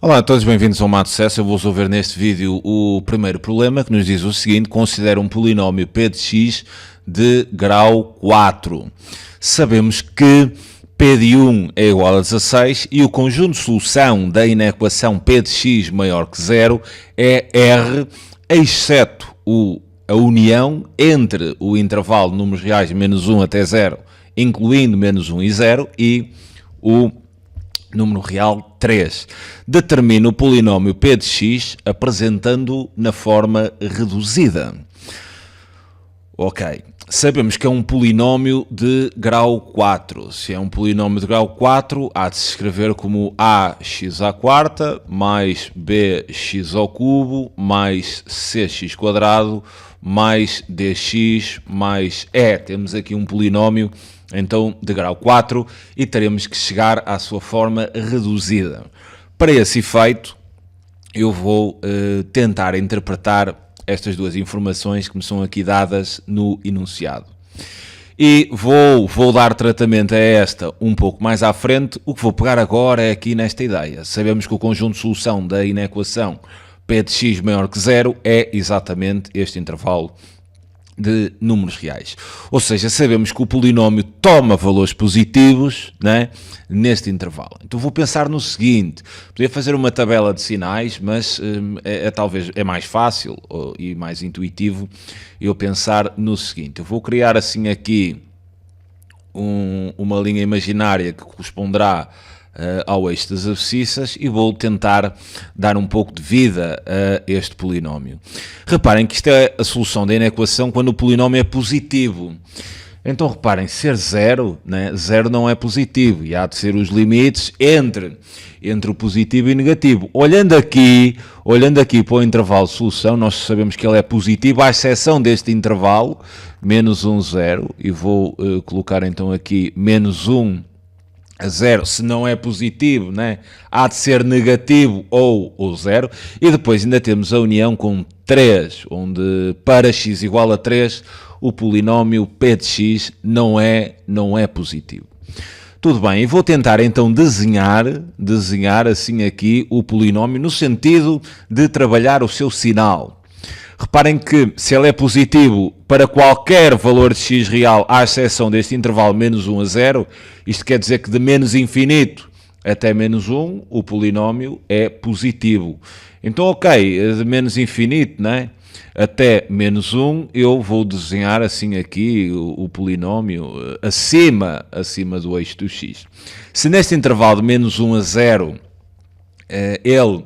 Olá a todos, bem-vindos ao Mato Sucesso. Eu vou resolver neste vídeo o primeiro problema, que nos diz o seguinte: considera um polinómio p de x de grau 4. Sabemos que p de 1 é igual a 16 e o conjunto de solução da inequação p de x maior que 0 é R, exceto a união entre o intervalo de números reais menos 1 até 0, incluindo menos 1 e 0, e o número real 3. Determina o polinómio p de x apresentando-o na forma reduzida. Ok, sabemos que é um polinómio de grau 4. Se é um polinómio de grau 4, há de se escrever como ax à quarta mais bx ao cubo mais cx quadrado mais dx mais e. Temos aqui um polinómio então de grau 4 e teremos que chegar à sua forma reduzida. Para esse efeito, eu vou tentar interpretar estas duas informações que me são aqui dadas no enunciado. E vou dar tratamento a esta um pouco mais à frente. O que vou pegar agora é aqui nesta ideia. Sabemos que o conjunto de solução da inequação p de x maior que 0 é exatamente este intervalo de números reais. Ou seja, sabemos que o polinómio toma valores positivos, né, neste intervalo. Então vou pensar no seguinte: podia fazer uma tabela de sinais, mas talvez é mais fácil e mais intuitivo eu pensar no seguinte. Eu vou criar assim aqui uma linha imaginária que corresponderá ao eixo das abscissas e vou tentar dar um pouco de vida a este polinómio. Reparem que isto é a solução da inequação quando o polinómio é positivo. Então reparem, ser 0, né? 0 não é positivo e há de ser os limites entre o positivo e o negativo. Olhando aqui para o intervalo de solução, nós sabemos que ele é positivo, à exceção deste intervalo, menos 1, 0, e vou colocar então aqui menos 1 a 0, se não é positivo, né, há de ser negativo ou 0, e depois ainda temos a união com 3, onde para x igual a 3, o polinómio p de x não é positivo. Tudo bem, e vou tentar então desenhar assim aqui o polinómio no sentido de trabalhar o seu sinal. Reparem que se ele é positivo para qualquer valor de x real, à exceção deste intervalo menos 1 a 0, isto quer dizer que de menos infinito até menos 1, o polinómio é positivo. Então, ok, de menos infinito, né, até menos 1, eu vou desenhar assim aqui o polinómio acima do eixo do x. Se neste intervalo de menos 1 a 0, ele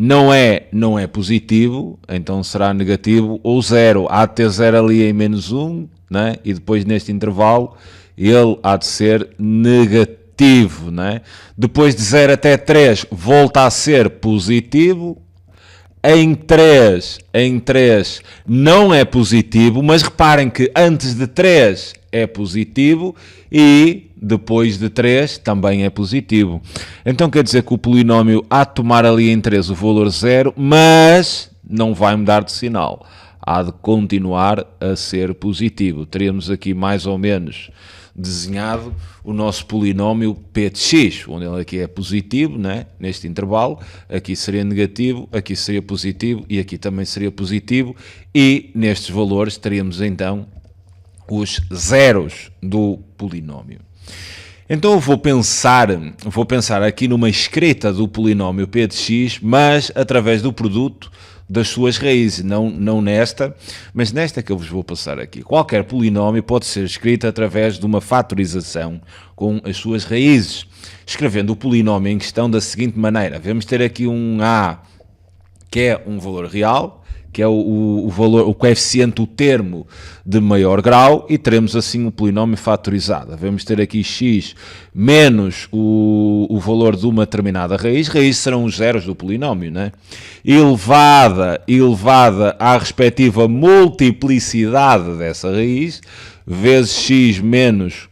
não é positivo, então será negativo, ou 0, há de ter 0 ali em menos 1, né? E depois neste intervalo ele há de ser negativo, né? Depois de 0 até 3 volta a ser positivo, em 3 não é positivo, mas reparem que antes de 3 é positivo e depois de 3 também é positivo. Então quer dizer que o polinómio há de tomar ali em 3 o valor 0, mas não vai mudar de sinal. Há de continuar a ser positivo. Teríamos aqui mais ou menos desenhado o nosso polinómio p de x, onde ele aqui é positivo, né? Neste intervalo, aqui seria negativo, aqui seria positivo e aqui também seria positivo, e nestes valores teríamos então os zeros do polinómio. Então eu vou pensar aqui numa escrita do polinómio p de x, mas através do produto das suas raízes, não nesta, mas nesta que eu vos vou passar aqui. Qualquer polinómio pode ser escrito através de uma fatorização com as suas raízes, escrevendo o polinómio em questão da seguinte maneira. Vamos ter aqui um a, que é um valor real, que é o coeficiente, o termo de maior grau, e teremos assim o polinómio fatorizado. Vamos ter aqui x menos o valor de uma determinada raiz. Raízes serão os zeros do polinómio, né? Elevada à respectiva multiplicidade dessa raiz, vezes x menos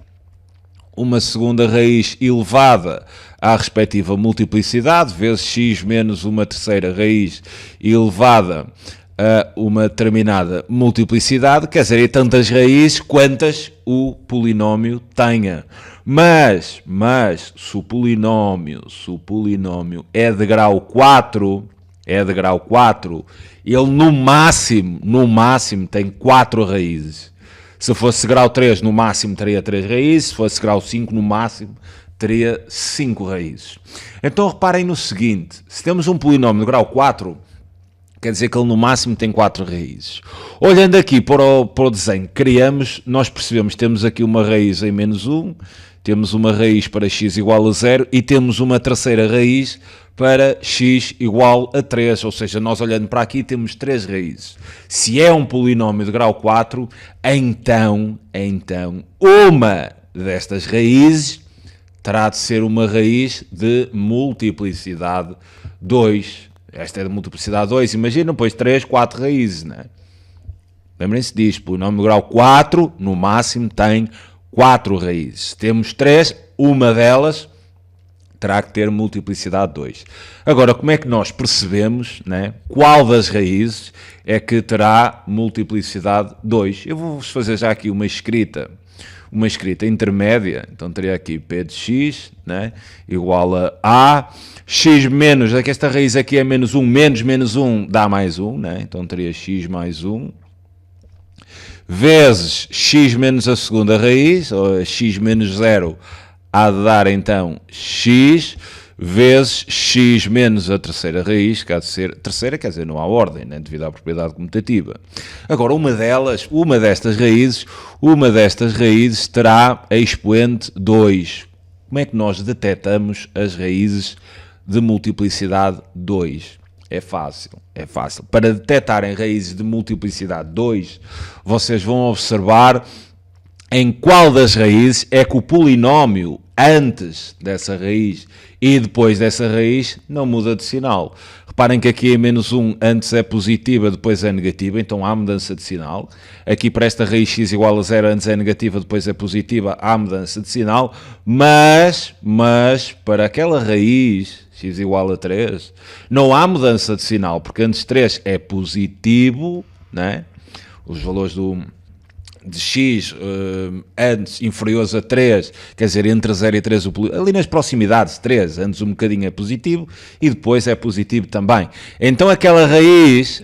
uma segunda raiz elevada à respectiva multiplicidade, vezes x menos uma terceira raiz elevada a uma determinada multiplicidade, quer dizer, tantas raízes quantas o polinómio tenha. Mas se o polinómio é de grau 4, ele no máximo tem 4 raízes. Se fosse grau 3, no máximo teria 3 raízes, se fosse grau 5, no máximo teria 5 raízes. Então reparem no seguinte, se temos um polinómio de grau 4, quer dizer que ele no máximo tem 4 raízes. Olhando aqui para o desenho que criamos, nós percebemos que temos aqui uma raiz em menos 1, temos uma raiz para x igual a 0 e temos uma terceira raiz para x igual a 3, ou seja, nós olhando para aqui temos 3 raízes. Se é um polinómio de grau 4, então uma destas raízes terá de ser uma raiz de multiplicidade 2. Esta é de multiplicidade 2, imagina, pois 3, 4 raízes, não é? Lembrem-se disto, polinómio de grau 4, no máximo, tem 4 raízes. Temos 3, uma delas terá que ter multiplicidade 2. Agora, como é que nós percebemos, né, qual das raízes é que terá multiplicidade 2? Eu vou-vos fazer já aqui uma escrita intermédia. Então teria aqui p de x, né, igual a x menos, é que esta raiz aqui é menos 1, menos 1 dá mais 1, né? Então teria x mais 1, vezes x menos a segunda raiz, ou x menos 0, há de dar então x, vezes x menos a terceira raiz, que há de ser terceira, quer dizer, não há ordem, né, devido à propriedade comutativa. Agora, uma destas raízes terá a expoente 2. Como é que nós detectamos as raízes de multiplicidade 2? É fácil. Para detectarem raízes de multiplicidade 2, vocês vão observar em qual das raízes é que o polinómio antes dessa raiz e depois dessa raiz não muda de sinal. Reparem que aqui em menos 1 antes é positiva, depois é negativa, então há mudança de sinal. Aqui para esta raiz x igual a 0 antes é negativa, depois é positiva, há mudança de sinal. Mas para aquela raiz x igual a 3 não há mudança de sinal, porque antes 3 é positivo, né? Os valores de x antes inferiores a 3, quer dizer, entre 0 e 3, ali nas proximidades, 3, antes um bocadinho é positivo e depois é positivo também. Então aquela raiz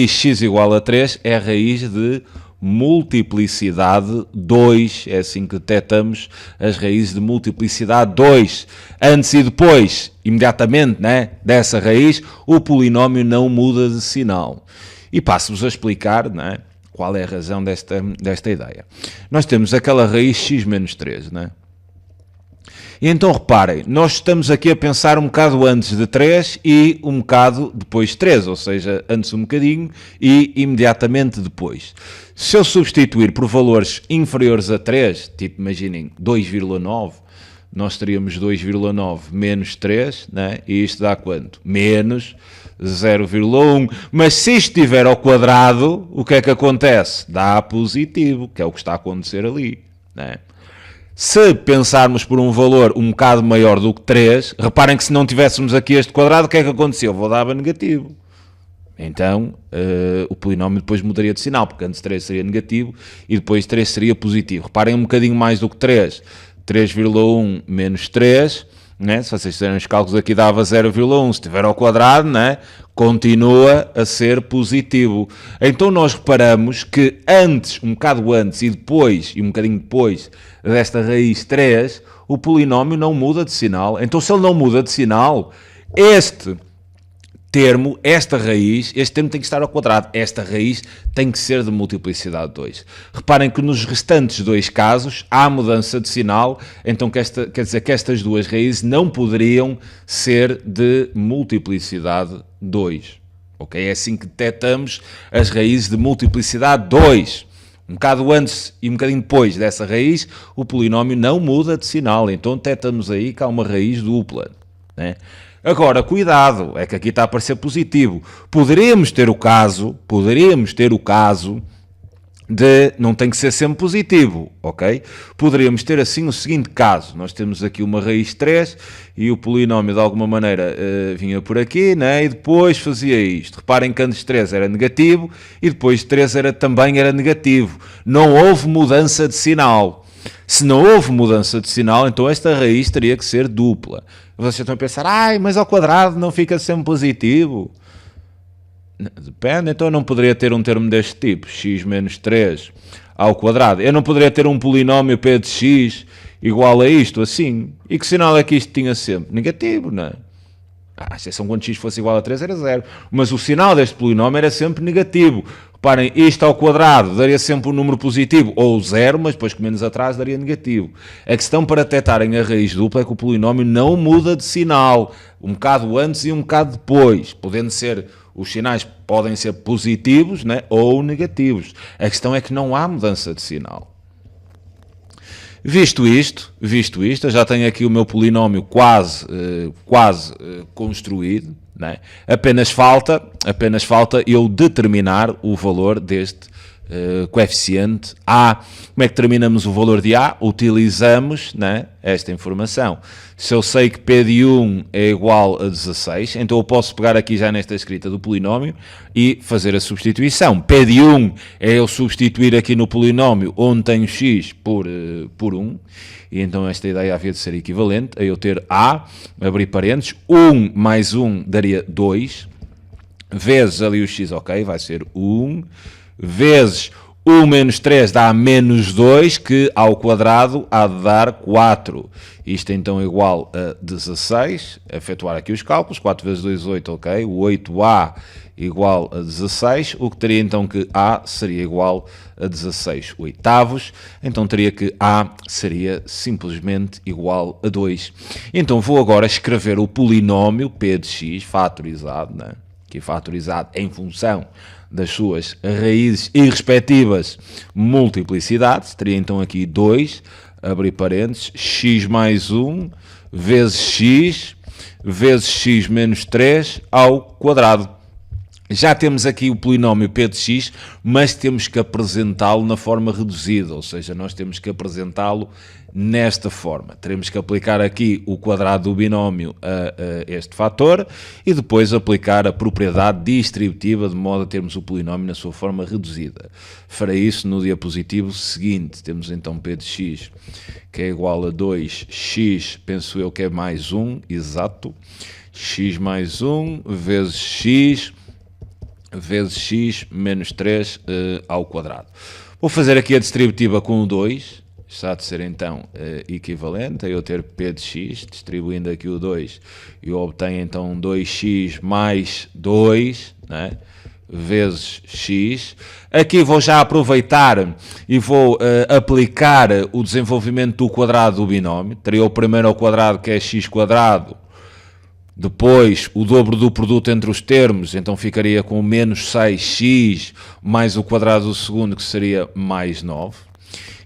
x igual a 3 é a raiz de multiplicidade 2, é assim que detectamos as raízes de multiplicidade 2. Antes e depois, imediatamente, né, dessa raiz, o polinómio não muda de sinal. E passo-vos a explicar, né, qual é a razão desta ideia. Nós temos aquela raiz x menos 3, né? E então reparem, nós estamos aqui a pensar um bocado antes de 3 e um bocado depois de 3, ou seja, antes um bocadinho e imediatamente depois. Se eu substituir por valores inferiores a 3, tipo imaginem 2,9, nós teríamos 2,9 menos 3, né? E isto dá quanto? Menos 0,1. Mas se isto estiver ao quadrado, o que é que acontece? Dá positivo, que é o que está a acontecer ali, né? Se pensarmos por um valor um bocado maior do que 3, reparem que se não tivéssemos aqui este quadrado, o que é que aconteceu? Dava negativo. Então, o polinómio depois mudaria de sinal, porque antes 3 seria negativo e depois 3 seria positivo. Reparem um bocadinho mais do que 3. 3,1 menos 3, né? Se vocês fizerem os cálculos aqui dava 0,1, se estiver ao quadrado, né, continua a ser positivo. Então nós reparamos que antes, um bocado antes e depois, e um bocadinho depois desta raiz 3, o polinómio não muda de sinal. Então se ele não muda de sinal, este termo tem que estar ao quadrado. Esta raiz tem que ser de multiplicidade 2. Reparem que nos restantes dois casos há mudança de sinal, então quer dizer que estas duas raízes não poderiam ser de multiplicidade 2. Okay? É assim que detectamos as raízes de multiplicidade 2. Um bocado antes e um bocadinho depois dessa raiz, o polinómio não muda de sinal, então detectamos aí que há uma raiz dupla, né? Agora, cuidado, é que aqui está a aparecer positivo. Poderíamos ter o caso não tem que ser sempre positivo, ok? Poderíamos ter assim o seguinte caso, nós temos aqui uma raiz de 3 e o polinómio de alguma maneira vinha por aqui, né? E depois fazia isto. Reparem que antes de 3 era negativo e depois de 3 também era negativo. Não houve mudança de sinal. Se não houve mudança de sinal, então esta raiz teria que ser dupla. Vocês estão a pensar, mas ao quadrado não fica sempre positivo? Depende, então eu não poderia ter um termo deste tipo, x menos 3 ao quadrado. Eu não poderia ter um polinómio p de x igual a isto, assim. E que sinal é que isto tinha sempre? Negativo, não é? A exceção quando x fosse igual a 3 era 0. Mas o sinal deste polinómio era sempre negativo. Reparem, isto ao quadrado daria sempre um número positivo, ou 0, mas depois que menos atrás daria negativo. A questão para detectarem a raiz dupla é que o polinómio não muda de sinal. Um bocado antes e um bocado depois. Podendo ser, os sinais podem ser positivos, né, ou negativos. A questão é que não há mudança de sinal. Visto isto, eu já tenho aqui o meu polinómio quase construído, né? Apenas falta eu determinar o valor deste coeficiente A. Como é que determinamos o valor de A? Utilizamos, né, esta informação. Se eu sei que P de 1 é igual a 16, então eu posso pegar aqui já nesta escrita do polinómio e fazer a substituição. P de 1 é eu substituir aqui no polinómio onde tenho x por 1, e então esta ideia havia de ser equivalente a eu ter A, abrir parênteses, 1 mais 1 daria 2, vezes ali o x, ok, vai ser 1, vezes 1 menos 3 dá menos 2, que ao quadrado há de dar 4. Isto então é igual a 16. Efetuar aqui os cálculos. 4 vezes 2, 8, ok? O 8A igual a 16. O que teria então que A seria igual a 16 oitavos. Então teria que A seria simplesmente igual a 2. Então vou agora escrever o polinómio P de x fatorizado, né? Aqui fatorizado em função das suas raízes e respectivas multiplicidades. Teria então aqui 2, abrir parênteses, x mais 1 vezes x menos 3 ao quadrado. Já temos aqui o polinómio p de x, mas temos que apresentá-lo na forma reduzida, ou seja, nós temos que apresentá-lo nesta forma. Teremos que aplicar aqui o quadrado do binómio a este fator e depois aplicar a propriedade distributiva de modo a termos o polinómio na sua forma reduzida. Farei isso no diapositivo seguinte. Temos então p de x que é igual a 2x, penso eu que é mais 1, exato, x mais 1 vezes x menos 3 ao quadrado. Vou fazer aqui a distributiva com o 2, está a ser então equivalente a eu ter p de x, distribuindo aqui o 2, eu obtenho então 2x mais 2, né, vezes x. Aqui vou já aproveitar e vou aplicar o desenvolvimento do quadrado do binómio. Teria o primeiro ao quadrado, que é x quadrado, depois o dobro do produto entre os termos, então ficaria com menos 6x mais o quadrado do segundo, que seria mais 9.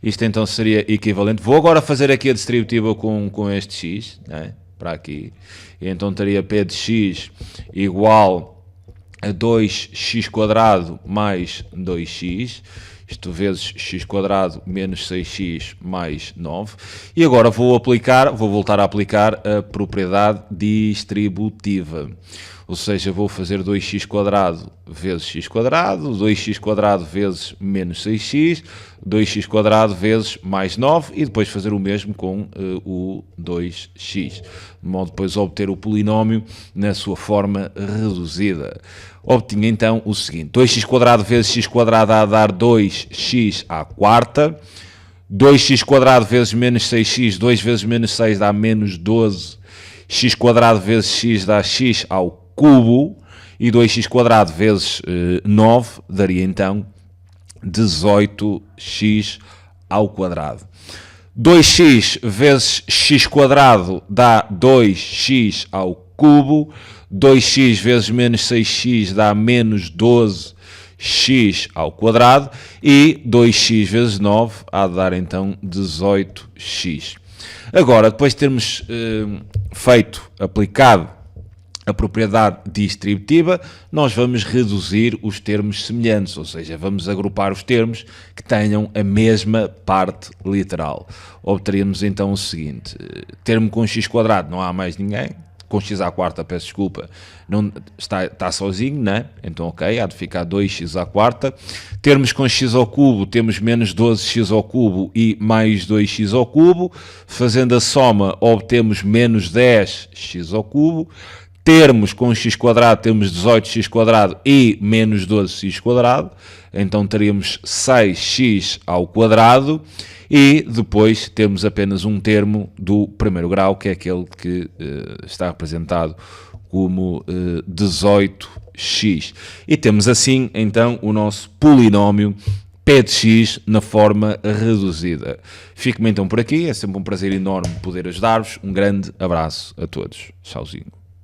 Isto então seria equivalente. Vou agora fazer aqui a distributiva com este x, né, para aqui. E então teria p de x igual a 2x quadrado mais 2x. Isto vezes x quadrado menos 6x mais 9. E agora vou voltar a aplicar a propriedade distributiva. Ou seja, vou fazer 2x quadrado vezes x quadrado, 2x quadrado vezes menos 6x, 2x quadrado vezes mais 9 e depois fazer o mesmo com o 2x. De modo depois obter o polinómio na sua forma reduzida. Obtinha então o seguinte: 2x quadrado vezes x quadrado dá a dar 2x à quarta, 2x quadrado vezes menos 6x, 2 vezes menos 6 dá menos 12, x quadrado vezes x dá x ao cubo, e 2x quadrado vezes 9 daria então 18x ao quadrado. 2x vezes x quadrado dá 2x ao cubo, 2x vezes menos 6x dá menos 12x ao quadrado, e 2x vezes 9 há de dar então 18x. Agora, depois de termos aplicado a propriedade distributiva, nós vamos reduzir os termos semelhantes, ou seja, vamos agrupar os termos que tenham a mesma parte literal. Obteríamos então o seguinte: termo com x quadrado não há mais ninguém, com x à quarta, peço desculpa, não, está sozinho, né? Então ok, há de ficar 2x à quarta. Termos com x ao cubo, temos menos 12x ao cubo e mais 2x ao cubo. Fazendo a soma, obtemos menos 10x ao cubo. Termos com x quadrado, temos 18x quadrado e menos 12x quadrado. Então teríamos 6x ao quadrado. E depois temos apenas um termo do primeiro grau, que é aquele que está representado como 18x. E temos assim, então, o nosso polinómio p de x na forma reduzida. Fico-me então por aqui, é sempre um prazer enorme poder ajudar-vos. Um grande abraço a todos. Tchauzinho.